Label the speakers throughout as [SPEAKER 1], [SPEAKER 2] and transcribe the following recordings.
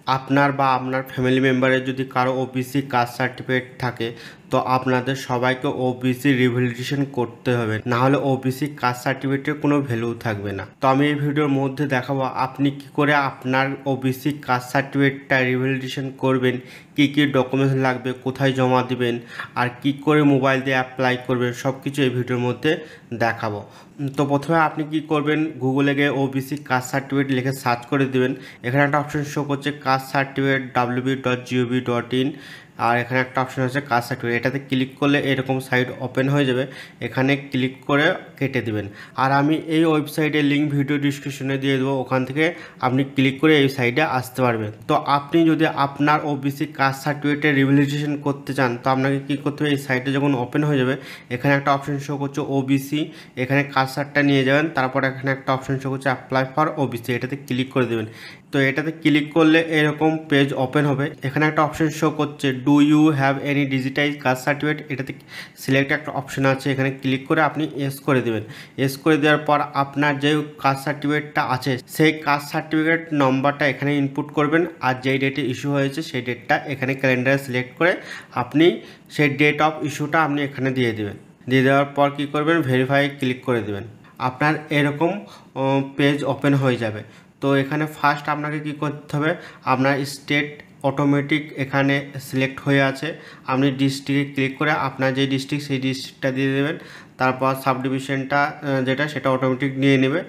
[SPEAKER 1] আপনার বা আপনার ফ্যামিলি মেম্বারের যদি কারো ওবিসি কাস্ট সার্টিফিকেট থাকে তো আপনাদের সবাইকে ওবিসি রিভ্যালিডেশন করতে হবে, না হলে ওবিসি কাস্ট সার্টিফিকেটের কোনো ভ্যালু থাকবে না। তো আমি এই ভিডিওর মধ্যে দেখাবো আপনি কি করে আপনার ওবিসি কাস্ট সার্টিফিকেটটা রিভ্যালিডেশন করবেন, কি কি ডকুমেন্টস লাগবে, কোথায় জমা দিবেন, আর কি করে মোবাইল দিয়ে অ্যাপ্লাই করবেন, সব কিছু এই ভিডিওর মধ্যে দেখাবো। তো প্রথমে আপনি কি করবেন, গুগলে গিয়ে ওবিসি কাস্ট সার্টিফিকেট লিখে সার্চ করে দেবেন। এখানে একটা অপশন শো করছে কাস্ট সার্টিফিকেট www.gov.in, আর এখানে একটা অপশন আছে কাস্ট সার্টিফিকেট। এটাতে ক্লিক করলে এরকম সাইট ওপেন হয়ে যাবে, এখানে ক্লিক করে কেটে দেবেন। আর আমি এই ওয়েবসাইটের লিঙ্ক ভিডিও ডিসক্রিপশনে দিয়ে দেবো, ওখান থেকে আপনি ক্লিক করে এই সাইটে আসতে পারবেন। তো আপনি যদি আপনার ওবিসি কাস্ট সার্টিফিকেটের রিভ্যালিডেশন করতে চান তো আপনাকে কী করতে হবে, এই সাইটে যখন ওপেন হয়ে যাবে এখানে একটা অপশন শো করছে ওবিসি, এখানে কার্সারটা নিয়ে যাবেন, তারপর এখানে একটা অপশন শো করছে অ্যাপ্লাই ফর ওবিসি, এটাতে ক্লিক করে দেবেন। তো এটাতে ক্লিক করলে এরকম পেজ ওপেন হবে। এখানে একটা অপশন শো করছে do you have any digitize caste certificate, এটাতে সিলেক্ট একটা অপশন আছে, এখানে ক্লিক করে আপনি এস করে দেবেন। এস করে দেওয়ার পর আপনার যে কাস্ট সার্টিফিকেটটা আছে সেই কাস্ট সার্টিফিকেট নম্বরটা এখানে ইনপুট করবেন, আর যেই ডেটে ইস্যু হয়েছে সেই ডেটটা এখানে ক্যালেন্ডারে সিলেক্ট করে আপনি সেই ডেট অফ ইস্যুটা আপনি এখানে দিয়ে দেবেন। দিয়ে দেওয়ার পর কী করবেন, ভেরিফাই ক্লিক করে দেবেন। আপনার এরকম পেজ ওপেন হয়ে যাবে। তো এখানে ফার্স্ট আপনাকে কি করতে হবে, আপনার স্টেট অটোমেটিক এখানে সিলেক্ট হয়ে আছে, আপনি ডিস্ট্রিক্টে ক্লিক করে আপনার যে ডিস্ট্রিক্ট সেই ডিস্ট্রিক্টটা দিয়ে দেবেন। তারপর সাব ডিভিশনটা যেটা সেটা অটোমেটিক নিয়ে নেবে।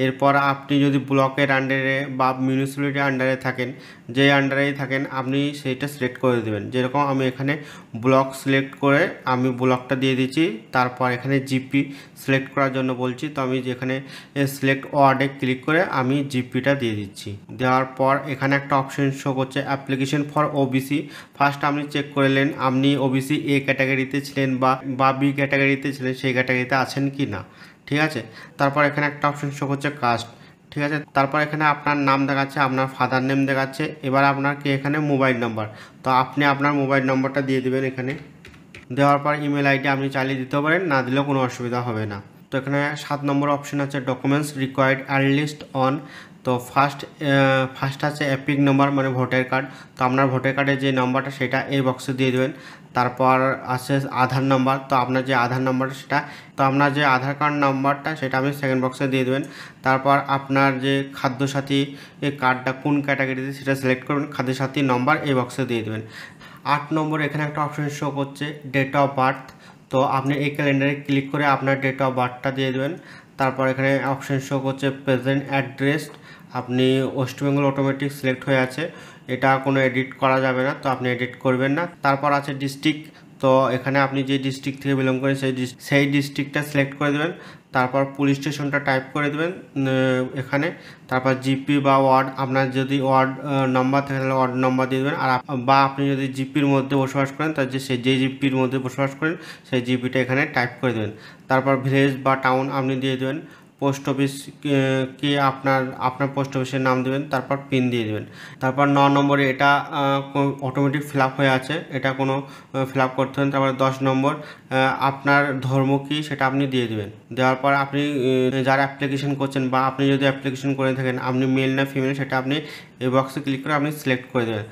[SPEAKER 1] এরপর আপনি যদি ব্লকের আন্ডারে বা মিউনিসিপ্যালিটির আন্ডারে থাকেন, যে আন্ডারেই থাকেন আপনি সেইটা সিলেক্ট করে দেবেন। যেরকম আমি এখানে ব্লক সিলেক্ট করে আমি ব্লকটা দিয়ে দিচ্ছি, তারপর এখানে জিপি সিলেক্ট করার জন্য বলছি, তো আমি যেখানে সিলেক্ট ওয়ার্ডে ক্লিক করে আমি জিপিটা দিয়ে দিচ্ছি। দেওয়ার পর এখানে একটা অপশন শো করছে অ্যাপ্লিকেশন ফর ওবিসি। ফার্স্ট আপনি চেক করলেন আপনি ওবিসি এ ক্যাটাগরিতে ছিলেন বা বি ক্যাটাগরিতে ছিলেন, সেই ক্যাটাগরিতে আছেন কি না, ঠিক আছে। তারপর এখানে একটা অপশন শো করছে কাস্ট, ঠিক আছে। তারপর এখানে আপনার নাম দেখাচ্ছে, আপনার ফাদার নেম দেখাচ্ছে। এবার আপনার কি এখানে মোবাইল নাম্বার, তো আপনি আপনার মোবাইল নাম্বারটা দিয়ে দেবেন এখানে। দেওয়ার পর ইমেল আইডি আপনি চালিয়ে দিতে পারেন, না দিলেও কোনো অসুবিধা হবে না। তো এখানে 7 নম্বর অপশন আছে ডকুমেন্টস রিকোয়ার্ড আর্লিস্ট অন। তো ফার্স্ট আছে এপিক নাম্বার মানে ভোটার কার্ড, তো আপনার ভোটার কার্ডের যে নাম্বারটা সেটা এই বক্সে দিয়ে দেবেন। তারপর আছে আধার নাম্বার, তো আপনার যে আধার নাম্বারটা সেটা, তো আপনার যে আধার কার্ড নাম্বারটা সেটা আপনি সেকেন্ড বক্সে দিয়ে দেবেন। তারপর আপনার যে খাদ্যসাথী কার্ডটা কোন ক্যাটাগরিতে সেটা সিলেক্ট করবেন, খাদ্যসাথী নম্বর এই বক্সে দিয়ে দেবেন। 8 নম্বর এখানে একটা অপশন শো করছে ডেট অফ বার্থ, তো আপনি এই ক্যালেন্ডারে ক্লিক করে আপনার ডেট অফ বার্থটা দিয়ে দেবেন। তারপর এখানে অপশন শো করছে প্রেজেন্ট অ্যাড্রেস, আপনি ওয়েস্ট বেঙ্গল অটোমেটিক সিলেক্ট হয়ে আছে, এটা কোনো এডিট করা যাবে না, তো আপনি এডিট করবেন না। তারপর আছে ডিস্ট্রিক্ট, তো এখানে আপনি যে ডিস্ট্রিক্ট থেকে বিলং করেন সেই ডিস্ট্রিক্টটা সিলেক্ট করে দেবেন। তারপর পুলিশ স্টেশনটা টাইপ করে দেবেন এখানে। তারপর জিপি বা ওয়ার্ড, আপনার যদি ওয়ার্ড নম্বর থাকে তাহলে ওয়ার্ড নম্বর দিয়ে দেবেন, আর বা আপনি যদি জিপির মধ্যে বসবাস করেন তার যে জিপির মধ্যে বসবাস করেন সেই জিপিটা এখানে টাইপ করে দেবেন। তারপর ভিলেজ বা টাউন আপনি দিয়ে দেবেন। পোস্ট অফিস কি আপনার পোস্ট অফিসের নাম দেবেন, তারপর পিন দিয়ে দেবেন। তারপর 9 নম্বরে এটা অটোমেটিক ফিল আপ হয়ে আছে, এটা কোনো ফিল আপ করতে হবে। তারপর 10 নম্বর আপনার ধর্ম কী সেটা আপনি দিয়ে দেবেন। দেওয়ার পর আপনি যারা অ্যাপ্লিকেশন করছেন বা আপনি যদি অ্যাপ্লিকেশন করে থাকেন আপনি মেল না ফিমেল সেটা আপনি এই বক্সে ক্লিক করে আপনি সিলেক্ট করে দেবেন।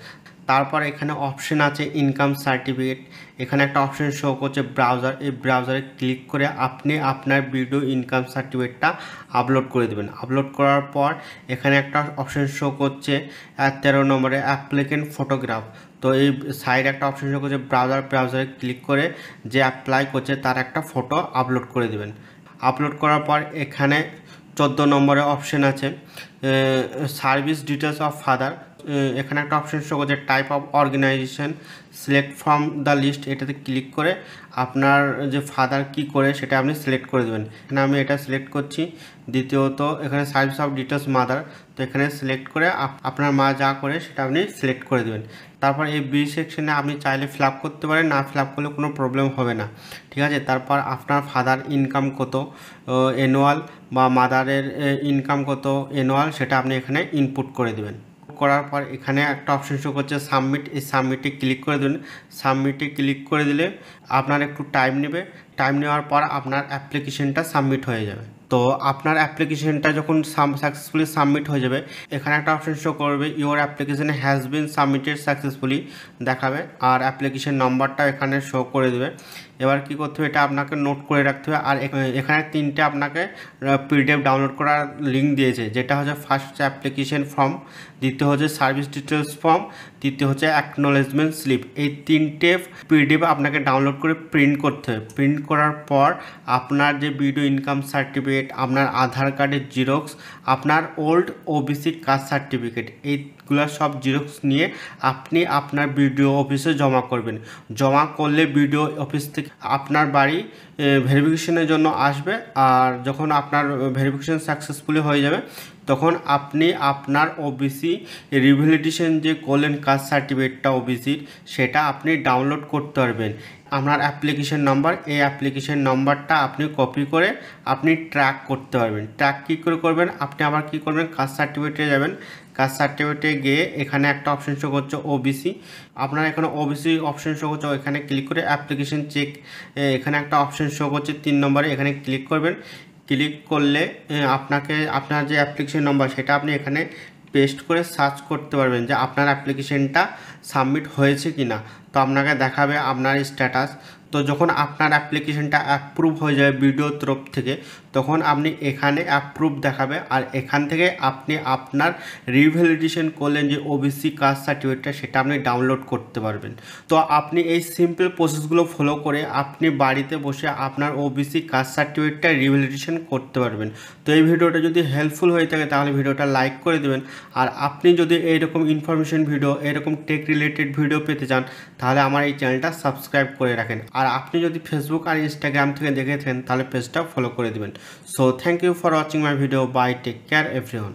[SPEAKER 1] তারপর এখানে অপশন আছে ইনকাম সার্টিফিকেট, এখানে একটা অপশন শো করছে ব্রাউজার, এই ব্রাউজারে ক্লিক করে আপনি আপনার ভিডিও ইনকাম সার্টিফিকেটটা আপলোড করে দেবেন। আপলোড করার পর এখানে একটা অপশন শো করছে 13 নম্বরে অ্যাপ্লিকেন্ট ফটোগ্রাফ, তো এই সাইডে একটা অপশন শো করছে ব্রাউজারে ক্লিক করে যে অ্যাপ্লাই করছে তার একটা ফটো আপলোড করে দেবেন। আপলোড করার পর এখানে 14 নম্বরে অপশন আছে সার্ভিস ডিটেলস অফ ফাদার, এখানে একটা অপশন শো করছে type of organisation select from the list, এটাতে ক্লিক করে আপনার যে ফাদার কি করে সেটা আপনি সিলেক্ট করে দেবেন। এখানে আমি এটা সিলেক্ট করছি। দ্বিতীয়ত এখানে সার্ভিস অফ ডিটেলস মাদার, তো এখানে সিলেক্ট করে আপনার মা যা করে সেটা আপনি সিলেক্ট করে দেবেন। তারপর এই বি সেকশনে আপনি চাইলে ফিল আপ করতে পারেন, না ফিল আপ করলে কোনো প্রবলেম হবে না, ঠিক আছে। তারপর আপনার ফাদার ইনকাম কত অ্যানুয়াল বা মাদারের ইনকাম কত অ্যানুয়াল সেটা আপনি এখানে ইনপুট করে দেবেন। করার পর এখানে একটা অপশন শো করছে সাবমিট, এই সাবমিটে ক্লিক করে দেবেন। সাবমিটে ক্লিক করে দিলে আপনার একটু টাইম নেবে, টাইম নেওয়ার পর আপনার অ্যাপ্লিকেশনটা সাবমিট হয়ে যাবে। তো আপনার অ্যাপ্লিকেশনটা যখন সাকসেসফুলি সাবমিট হয়ে যাবে, এখানে একটা অপশন শো করবে your application has been submitted successfully দেখাবে, আর অ্যাপ্লিকেশন নাম্বারটা এখানে শো করে দেবে। এবার কি করতে হবে, এটা আপনাকে নোট করে রাখতে হবে। আর এখানে 3টে আপনাকে পিডিএফ ডাউনলোড করার লিঙ্ক দিয়েছে, যেটা হচ্ছে ফার্স্ট অ্যাপ্লিকেশন ফর্ম, দ্বিতীয় হচ্ছে সার্ভিস ডিটেলস ফর্ম, তৃতীয় হচ্ছে অ্যাকনোলেজমেন্ট স্লিপ। এই 3টে পিডিএফ আপনাকে ডাউনলোড করে প্রিন্ট করতে হবে। প্রিন্ট করার পর আপনার যে ভিডিও ইনকাম সার্টিফিকেট, আপনার আধার কার্ডের জিরক্স, আপনার ওল্ড ওবিসি কাস্ট সার্টিফিকেট, এইগুলো সব জিরক্স নিয়ে আপনি আপনার বিডিও অফিসে জমা করবেন। জমা করলে বিডিও অফিস থেকে আপনার বাড়ি ভেরিফিকেশনের জন্য আসবে। আর যখন আপনার ভেরিফিকেশন সাকসেসফুলি হয়ে যাবে, তখন আপনি আপনার ওবিসি রিভ্যালিডেশন যে করলেন কাস্ট সার্টিফিকেটটা ওবিসির, সেটা আপনি ডাউনলোড করতে পারবেন। আপনার অ্যাপ্লিকেশন নাম্বার, এই অ্যাপ্লিকেশন নাম্বারটা আপনি কপি করে আপনি ট্র্যাক করতে পারবেন। ট্র্যাক কী করে করবেন, আপনি আবার কী করবেন, কাস্ট সার্টিফিকেটে যাবেন। কাস্ট সার্টিফিকেটে গিয়ে এখানে একটা অপশন শো করছে ওবিসি, আপনার এখানে ওবিসি অপশন শো করছে, এখানে ক্লিক করে অ্যাপ্লিকেশন চেক, এখানে একটা অপশন শো করছে 3 নম্বরে, এখানে ক্লিক করবেন। ক্লিক করলে আপনাকে আপনার যে অ্যাপ্লিকেশন নাম্বার সেটা আপনি এখানে পেস্ট করে সার্চ করতে পারবেন যে আপনার অ্যাপ্লিকেশনটা সাবমিট হয়েছে কি না। তো আপনাকে দেখাবে আপনার স্ট্যাটাস। তো যখন আপনার অ্যাপ্লিকেশনটা অ্যাপ্রুভ হয়ে যাবে ভিডিও তরফ থেকে, তখন আপনি এখানে অ্যাপ্রুভ দেখাবে। আর এখান থেকে আপনি আপনার রিভ্যালিডেশন করলেন যে ওবিসি কাস্ট সার্টিফিকেটটা, সেটা আপনি ডাউনলোড করতে পারবেন। তো আপনি এই সিম্পল প্রসেসগুলো ফলো করে আপনি বাড়িতে বসে আপনার ওবিসি কাস্ট সার্টিফিকেটটা রিভ্যালিডেশন করতে পারবেন। তো এই ভিডিওটা যদি হেল্পফুল হয়ে থাকে তাহলে ভিডিওটা লাইক করে দেবেন। আর আপনি যদি এইরকম ইনফরমেশন ভিডিও, এরকম টেক রিলেটেড ভিডিও পেতে চান, তাহলে আমার এই চ্যানেলটা সাবস্ক্রাইব করে রাখেন। আর আপনি যদি ফেসবুক আর ইনস্টাগ্রাম থেকে দেখে থাকেন, তাহলে পেজটা ফলো করে দেবেন। So thank you for watching my video. Bye, take care everyone.